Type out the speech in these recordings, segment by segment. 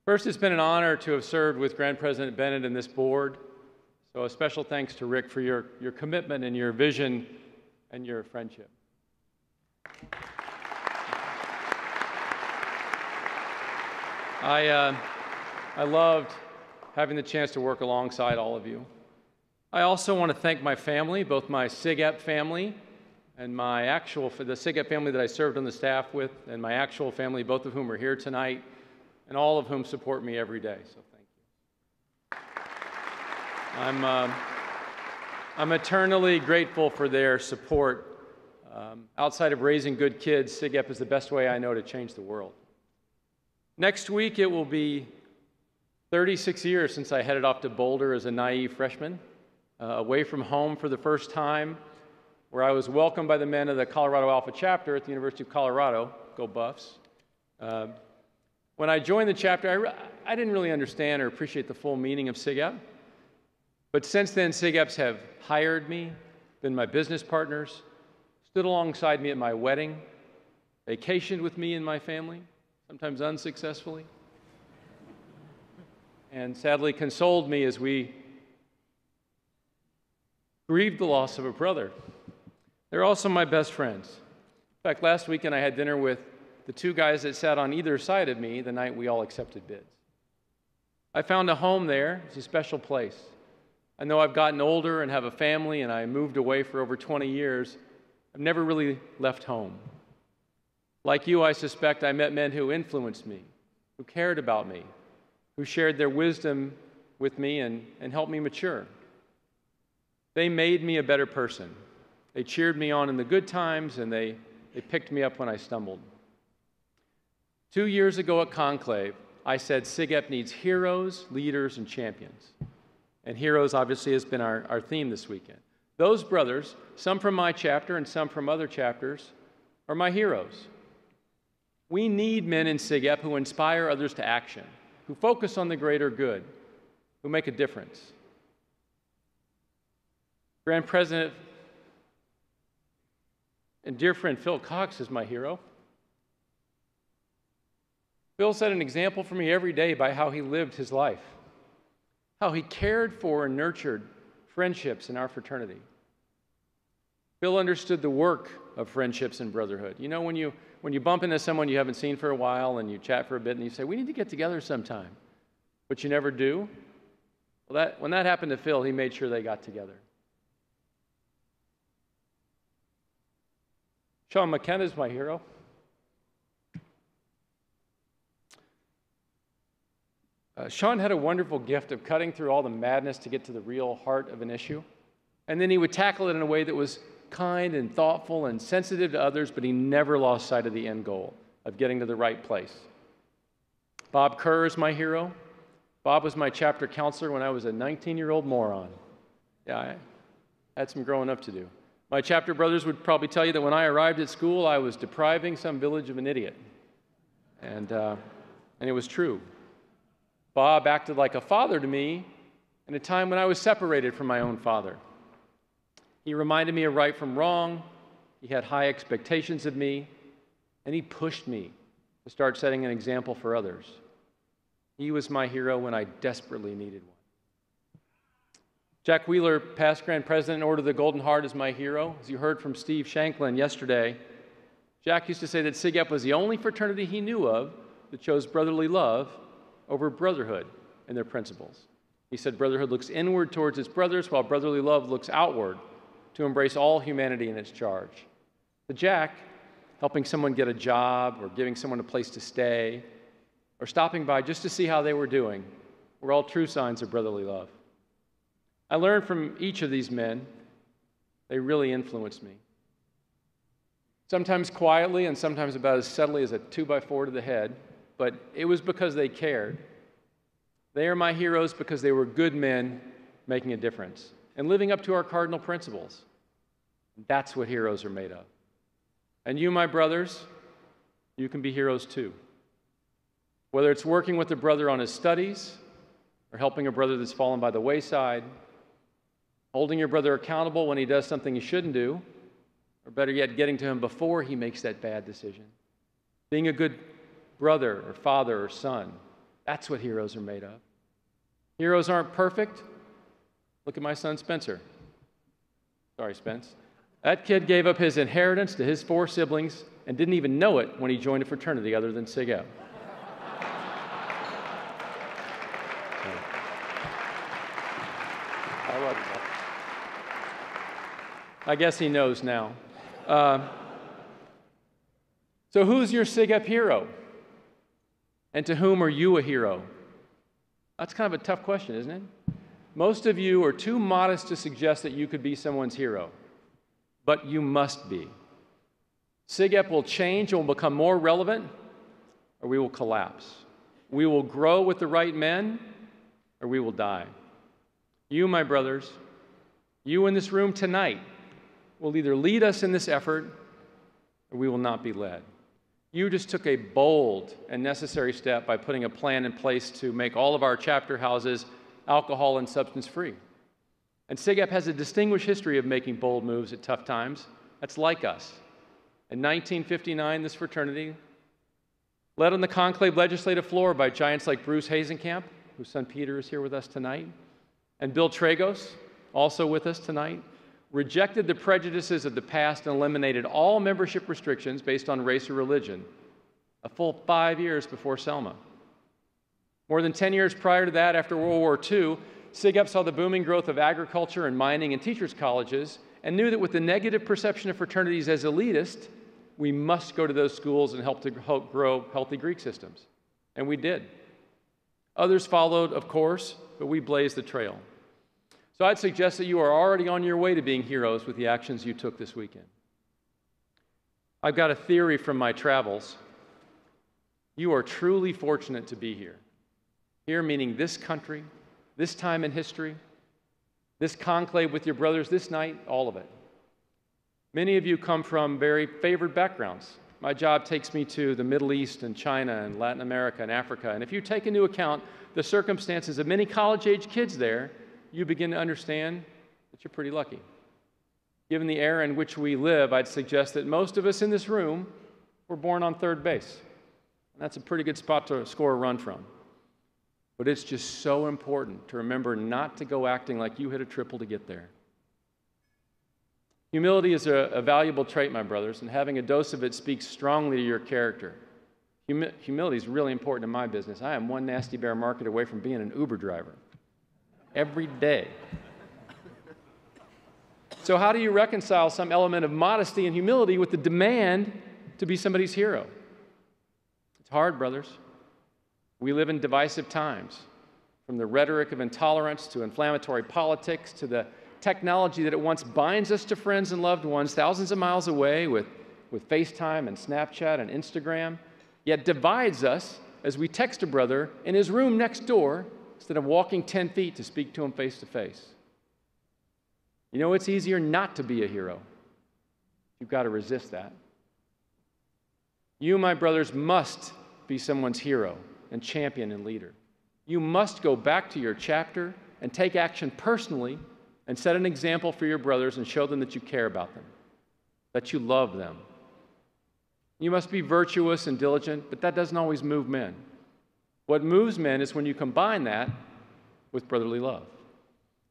First, it's been an honor to have served with Grand President Bennett and this board. So a special thanks to Rick for your commitment and your vision and your friendship. I loved having the chance to work alongside all of you. I also want to thank my family, both my SigEp family and the SigEp family that I served on the staff with, and my actual family, both of whom are here tonight, and all of whom support me every day, so thank you. I'm eternally grateful for their support. Outside of raising good kids, SigEp is the best way I know to change the world. Next week, it will be 36 years since I headed off to Boulder as a naive freshman, away from home for the first time, where I was welcomed by the men of the Colorado Alpha chapter at the University of Colorado. Go Buffs. When I joined the chapter, I didn't really understand or appreciate the full meaning of SigEp. But since then, SigEps have hired me, been my business partners, stood alongside me at my wedding, vacationed with me and my family, sometimes unsuccessfully, and sadly consoled me as we grieved the loss of a brother. They're also my best friends. In fact, last weekend I had dinner with the two guys that sat on either side of me the night we all accepted bids. I found a home there. It's a special place. I know I've gotten older and have a family, and I moved away for over 20 years. I've never really left home. Like you, I suspect I met men who influenced me, who cared about me, who shared their wisdom with me and helped me mature. They made me a better person. They cheered me on in the good times, and they picked me up when I stumbled. 2 years ago at Conclave, I said SigEp needs heroes, leaders, and champions. And heroes obviously has been our theme this weekend. Those brothers, some from my chapter and some from other chapters, are my heroes. We need men in SigEp who inspire others to action, who focus on the greater good, who make a difference. Grand President and dear friend Phil Cox is my hero. Phil set an example for me every day by how he lived his life, how he cared for and nurtured friendships in our fraternity. Phil understood the work of friendships and brotherhood. You know, when you bump into someone you haven't seen for a while and you chat for a bit and you say, we need to get together sometime, but you never do? Well, when that happened to Phil, he made sure they got together. Sean McKenna is my hero. Sean had a wonderful gift of cutting through all the madness to get to the real heart of an issue. And then he would tackle it in a way that was kind and thoughtful and sensitive to others, but he never lost sight of the end goal of getting to the right place. Bob Kerr is my hero. Bob was my chapter counselor when I was a 19-year-old moron. Yeah, I had some growing up to do. My chapter brothers would probably tell you that when I arrived at school, I was depriving some village of an idiot. And it was true. Bob acted like a father to me in a time when I was separated from my own father. He reminded me of right from wrong, he had high expectations of me, and he pushed me to start setting an example for others. He was my hero when I desperately needed one. Jack Wheeler, past Grand President, Order of the Golden Heart, is my hero. As you heard from Steve Shanklin yesterday, Jack used to say that SigEp was the only fraternity he knew of that chose brotherly love over brotherhood and their principles. He said brotherhood looks inward towards its brothers, while brotherly love looks outward to embrace all humanity in its charge. The Jack, helping someone get a job or giving someone a place to stay or stopping by just to see how they were doing, were all true signs of brotherly love. I learned from each of these men. They really influenced me. Sometimes quietly and sometimes about as subtly as a 2x4 to the head, but it was because they cared. They are my heroes because they were good men making a difference and living up to our cardinal principles. That's what heroes are made of. And you, my brothers, you can be heroes too. Whether it's working with a brother on his studies or helping a brother that's fallen by the wayside, holding your brother accountable when he does something he shouldn't do, or better yet, getting to him before he makes that bad decision. Being a good brother or father or son, That's what heroes are made of. Heroes aren't perfect. Look at my son, Spencer. Sorry, Spence. That kid gave up his inheritance to his 4 siblings and didn't even know it when he joined a fraternity other than SigEp. I love you. I guess he knows now. So who's your SigEp hero? And to whom are you a hero? That's kind of a tough question, isn't it? Most of you are too modest to suggest that you could be someone's hero, but you must be. SigEp will change and will become more relevant, or we will collapse. We will grow with the right men, or we will die. You, my brothers, you in this room tonight will either lead us in this effort, or we will not be led. You just took a bold and necessary step by putting a plan in place to make all of our chapter houses alcohol and substance free. And SigEp has a distinguished history of making bold moves at tough times. That's like us. In 1959, this fraternity, led on the Conclave legislative floor by giants like Bruce Hazenkamp, whose son Peter is here with us tonight, and Bill Tragos, also with us tonight, rejected the prejudices of the past and eliminated all membership restrictions based on race or religion, a full 5 years before Selma. More than 10 years prior to that, after World War II, SigEp saw the booming growth of agriculture and mining and teachers' colleges and knew that with the negative perception of fraternities as elitist, we must go to those schools and help grow healthy Greek systems. And we did. Others followed, of course, but we blazed the trail. So I'd suggest that you are already on your way to being heroes with the actions you took this weekend. I've got a theory from my travels. You are truly fortunate to be here. Here meaning this country, this time in history, this conclave with your brothers this night, all of it. Many of you come from very favored backgrounds. My job takes me to the Middle East and China and Latin America and Africa. And if you take into account the circumstances of many college-age kids there, you begin to understand that you're pretty lucky. Given the era in which we live, I'd suggest that most of us in this room were born on third base. And that's a pretty good spot to score a run from. But it's just so important to remember not to go acting like you hit a triple to get there. Humility is a valuable trait, my brothers, and having a dose of it speaks strongly to your character. Humility is really important in my business. I am one nasty bear market away from being an Uber driver. Every day. So how do you reconcile some element of modesty and humility with the demand to be somebody's hero? It's hard, brothers. We live in divisive times, from the rhetoric of intolerance to inflammatory politics to the technology that at once binds us to friends and loved ones thousands of miles away with FaceTime and Snapchat and Instagram, yet divides us as we text a brother in his room next door instead of walking 10 feet to speak to him face to face. You know, it's easier not to be a hero. You've got to resist that. You, my brothers, must be someone's hero and champion and leader. You must go back to your chapter and take action personally and set an example for your brothers and show them that you care about them, that you love them. You must be virtuous and diligent, but that doesn't always move men. What moves men is when you combine that with brotherly love.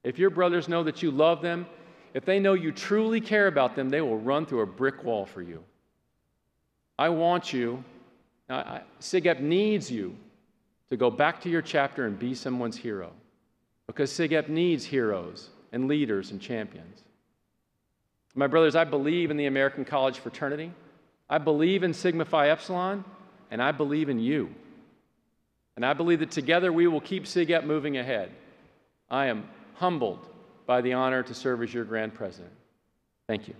If your brothers know that you love them, if they know you truly care about them, they will run through a brick wall for you. I want you, SigEp needs you to go back to your chapter and be someone's hero, because SigEp needs heroes and leaders and champions. My brothers, I believe in the American College Fraternity. I believe in Sigma Phi Epsilon, and I believe in you. And I believe that together we will keep SigEp moving ahead. I am humbled by the honor to serve as your Grand President. Thank you.